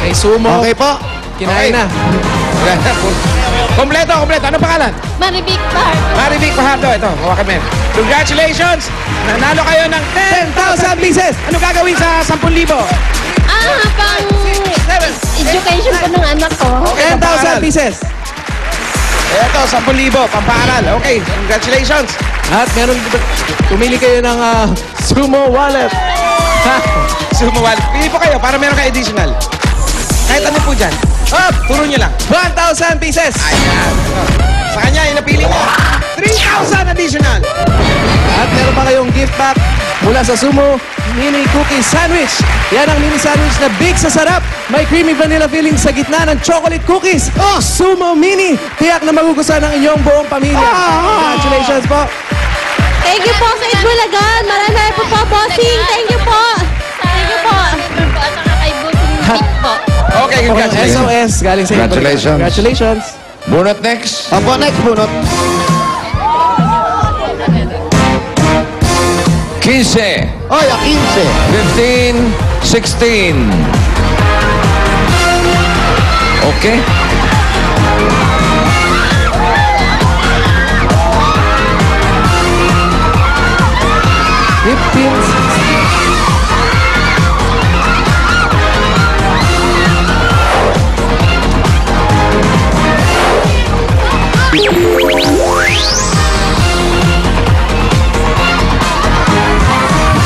May sumo. Okay po. Kinain na. Kompleto. Ano pangalan? Maribik Park. Maribik Fajardo. Ito, hawakan mo yan. Congratulations! Nanalo kayo ng 10,000 pieces! Ano gagawin sa 10,000? Pang education po ng anak ko. Okay, 10,000 pieces! Ito, 10,000. Pampaaral. Okay, congratulations! At meron, pumili kayo ng sumo wallet. Sumuwal. Pili po kayo para meron kayo additional. Kahit ano po dyan. Turo nyo lang. 1,000 pieces! Ayan. Sa kanya, yung napili niya. 3,000 additional. At meron pa kayong gift pack mula sa Sumo Mini Cookie Sandwich. Yan ang mini sandwich na big sa sarap. May creamy vanilla filling sa gitna ng chocolate cookies. Sumo Mini. Tiyak na magugustuhan ng inyong buong pamilya. Congratulations po. Thank you po sa Itbulagan. Marami po po, bossing. Thank you po. Thank you po. At saka kay Bossing Big po. Okay, congratulations. SOS galing sa Congratulations. Congratulations. Bunot next. Opo, next bunot. 15, Oy, 15. 15, 16. Okay?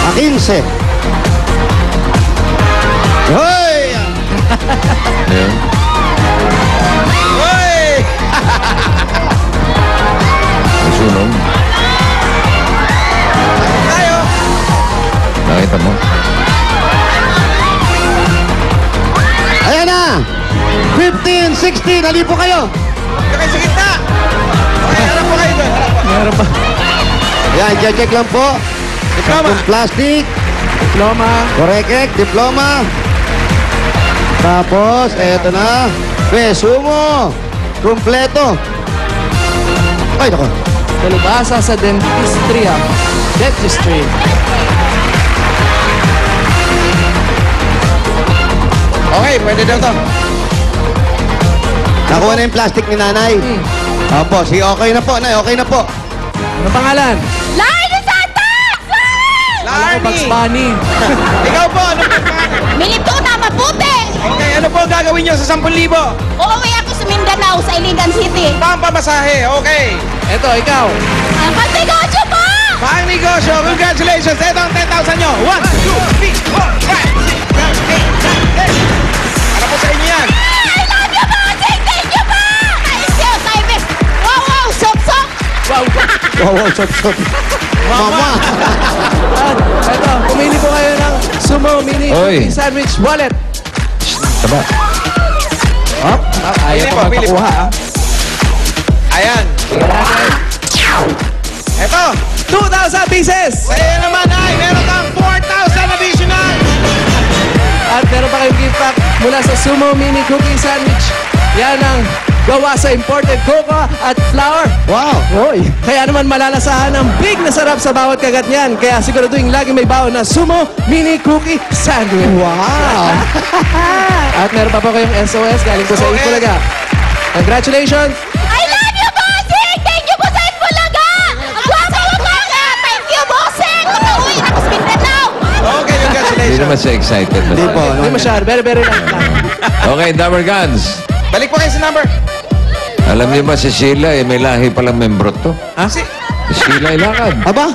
Akinse. Hoy! Ayan. Hoy! Sunog. Tayo. Nakita mo? Ayan na! 15, 16, hali po kayo! Okay, sa gitna. Okay, harap po kayo doon. Harap po. Meron pa. Ayan, check lang po. Diploma. Yung plastic, Diploma. correct, diploma. Tapos, eto na. Sumo. Kompleto. Ay, nako. Dalubhasa sa Dentistry. Dentistry. Okay, pwede daw to. Nakuha na yung plastic ni nanay. Opo, okay na po, nay. Okay na po. Ano pangalan? Larry Santos! Alam ko Bugs Larny! Bunny. Ikaw po, ano po ang pangalan? Milituna, maputi! Okay, ano po ang gagawin nyo sa 10,000? Uuwi ako sa Mindanao, sa Iligan City. Pampamasahe, okay. Eto, ikaw. Ang pagnegosyo po! Pang negosyo, congratulations. Ito ang 10,000 nyo. 1, 2, 3, 4, 5, 6, 7, 8, 9, 10. Ano po sa inyo yan? I love you, bossing! Thank you po! Thank you, Simon! Wow, sok-sok! Wow. Wow, shot. Mama. At eto, pumili po kayo ng Sumo Mini Oy. Cookie Sandwich Wallet. Taba. Hop. Ayaw Pili pa po, pili po. magpakuha. Ayan. Ito. 2,000 pieces! Sa'yo naman ay meron kang 4,000 additional. At meron pa kayong gift pack mula sa Sumo Mini Cookie Sandwich. Yan ang gawa sa imported cocoa at flour. Wow. Hoy, kaya naman malalasahan ang big na sarap sa bawat kagat niyan. Kaya siguraduhin lagi may baon na Sumo Mini Cookie Sandwich. Wow. At meron pa po kayong SOS galing po sa SOS. Itbulaga. Congratulations! I love you, bossing! Thank you po sa Itbulaga! Ang gwapo-gwapo! Thank you, bossing! Makauwi na ako sa Mindanao! Okay, Hindi congratulations. naman siya excited. Hindi po. Hindi masyado. Very lang. Okay, Dumber Guns. Balik po kayo sa number. Alam niyo ba si Sheila, may lahi palang membrot to? Ha? Si Si Sheila Ilacad. Aba?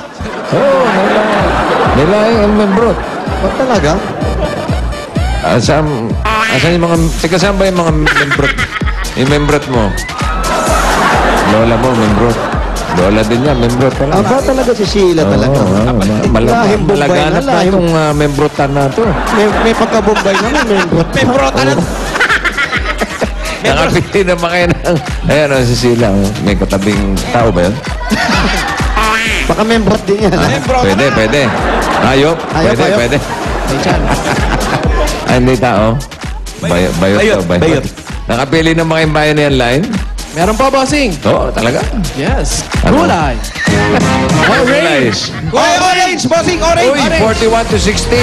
Oo, may lahi ang membrot. Ba't talaga? Asan yung mga... Teka, saan ba yung mga membrot? Yung membrot mo? Lola mo, membrot. Lola din niya, membrot pala. Aba talaga si Sheila talaga. Lahing Bombay Malaganap na, na lahing- itong membrotan na to. May pagka-Bombay naman, membrot. may brota na. Nakapiti naman kayo ng... Ayan, si Sheila. May katabing tao ba yun? Baka membrot din yan. May brota Pwede, na. pwede. Ayop? Ayop, Pwede, ayop. pwede. May chance. Ay, hindi tao. Bayot. Bayot. Nakapili ng mga bayan yan line? Meron po, bossing. Oo, talaga. Yes. Ano? Kulay. Orange. Orange, bossing, orange. Uy, 41 to 60.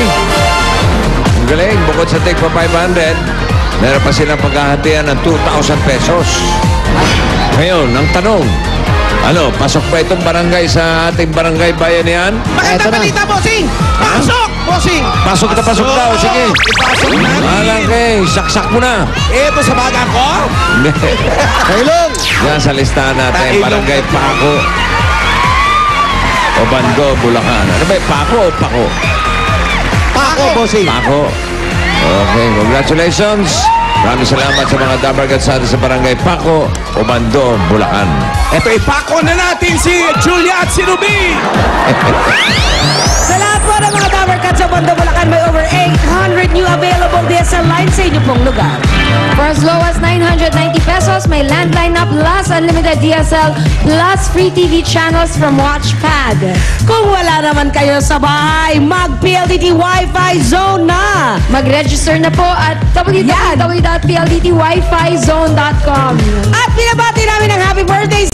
Magaling. Bukod sa take pa 500, meron pa silang paghahatian ng 2,000 pesos. Ngayon, ang tanong, ano, pasok ba itong barangay sa ating barangay bayanihan? Magandang balita, bossing! Pasok, bossing! Pasok na pasok daw, sige. Ipasok natin. Malaki, saksak mo na. Ito sa baga ko. Kailong! Yan sa listahan natin, Tailong. barangay Paco. Obando, Bulacan. Ano ba, Paco o Paco? Pako, bossing. Paco. Okay, congratulations. Maraming salamat sa mga Dabar Gatsada sa barangay Paco, Obando, Bulacan. Ito, ipako na natin si Julia at si Ruby. Sa lahat po ng mga Tower Cats sa Banda Bulacan, may over 800 new available DSL lines sa inyo pong lugar. For as low as 990 pesos, may landline na plus unlimited DSL plus free TV channels from Watchpad. Kung wala naman kayo sa bahay, mag-PLDT Wi-Fi Zone na! Mag-register na po at www.pldtwifizone.com. At binabati namin ang happy birthday